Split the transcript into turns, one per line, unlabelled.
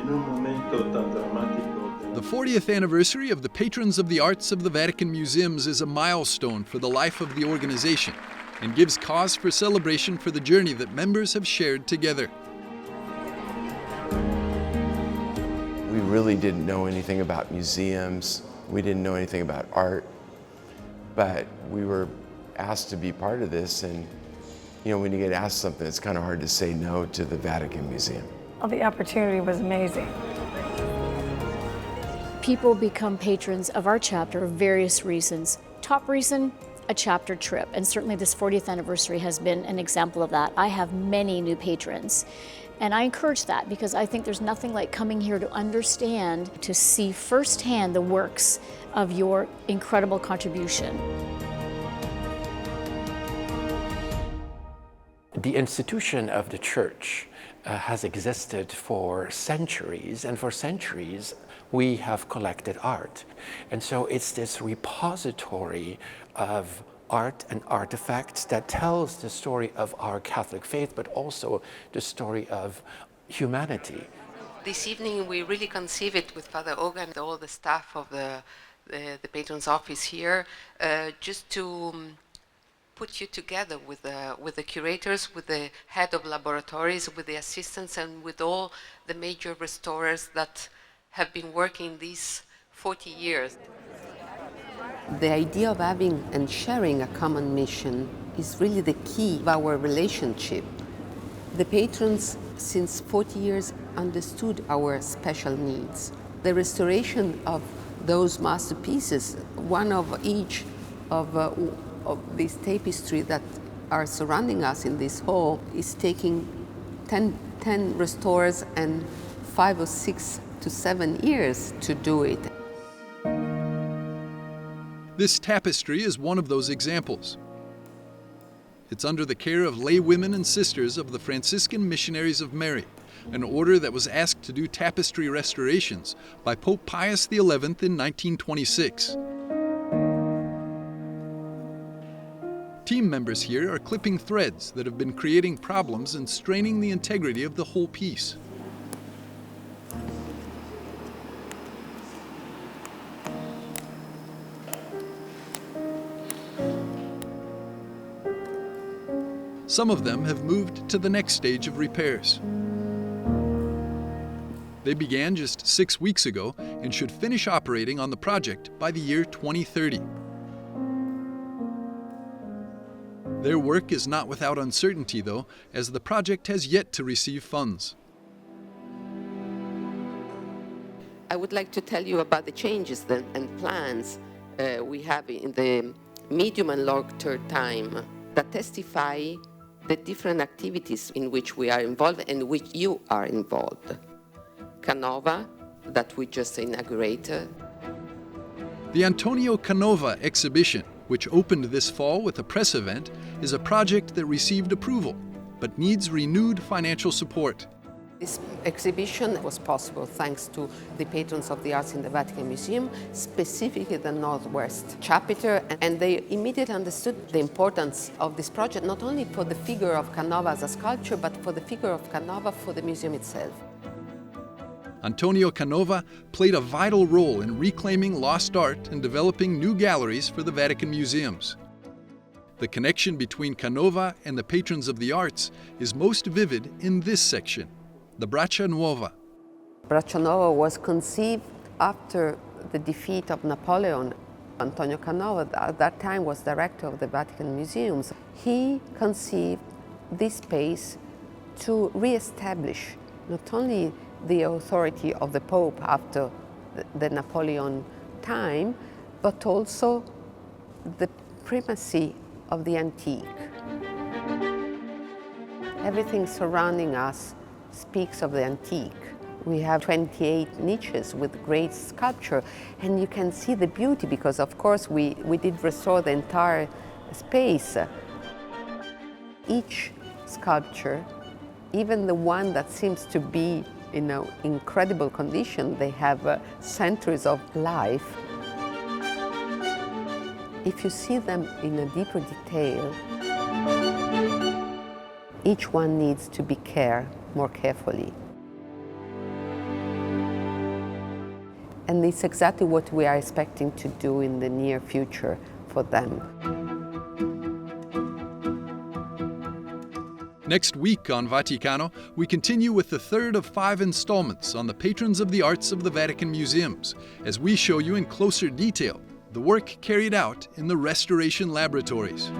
The 40th anniversary of the Patrons of the Arts of the Vatican Museums is a milestone for the life of the organization and gives cause for celebration for the journey that members have shared together.
We really didn't know anything about museums. We didn't know anything about art, but we were asked to be part of this, and you know, when you get asked something, it's kind of hard to say no to the Vatican Museum.
Well, the opportunity was amazing.
People become patrons of our chapter for various reasons. Top reason, a chapter trip, and certainly this 40th anniversary has been an example of that. I have many new patrons, and I encourage that because I think there's nothing like coming here to understand, to see firsthand the works of your incredible contribution.
The institution of the church has existed for centuries, and for centuries we have collected art. And so it's this repository of art and artifacts that tells the story of our Catholic faith, but also the story of humanity.
This evening we really conceive it with Father Oga and all the staff of the Patron's office here, just to put you together with the curators, with the head of laboratories, with the assistants, and with all the major restorers that have been working these 40 years.
The idea of having and sharing a common mission is really the key of our relationship. The patrons, since 40 years, understood our special needs. The restoration of those masterpieces, one of each of these tapestry that are surrounding us in this hall, is taking 10 restorers and 5 or 6 to 7 years to do it.
This tapestry is one of those examples. It's under the care of lay women and sisters of the Franciscan Missionaries of Mary, an order that was asked to do tapestry restorations by Pope Pius XI in 1926. Team members here are clipping threads that have been creating problems and straining the integrity of the whole piece. Some of them have moved to the next stage of repairs. They began just 6 weeks ago and should finish operating on the project by the year 2030. Their work is not without uncertainty, though, as the project has yet to receive funds.
I would like to tell you about the changes and plans we have in the medium and long-term time that testify the different activities in which we are involved and in which you are involved. Canova, that we just inaugurated.
The Antonio Canova exhibition, which opened this fall with a press event, is a project that received approval, but needs renewed financial support.
This exhibition was possible thanks to the Patrons of the Arts in the Vatican Museum, specifically the Northwest Chapter, and they immediately understood the importance of this project, not only for the figure of Canova as a sculpture, but for the figure of Canova for the museum itself.
Antonio Canova played a vital role in reclaiming lost art and developing new galleries for the Vatican Museums. The connection between Canova and the Patrons of the Arts is most vivid in this section, the Braccia Nuova.
Braccia Nuova was conceived after the defeat of Napoleon. Antonio Canova at that time was director of the Vatican Museums. He conceived this space to re-establish not only the authority of the Pope after the Napoleon time, but also the primacy of the antique. Everything surrounding us speaks of the antique. We have 28 niches with great sculpture, and you can see the beauty because, of course, we did restore the entire space. Each sculpture, even the one that seems to be in incredible condition, they have centuries of life. If you see them in a deeper detail, each one needs to be cared more carefully. And it's exactly what we are expecting to do in the near future for them.
Next week on Vaticano, we continue with the third of 5 installments on the patrons of the arts of the Vatican Museums, as we show you in closer detail the work carried out in the restoration laboratories.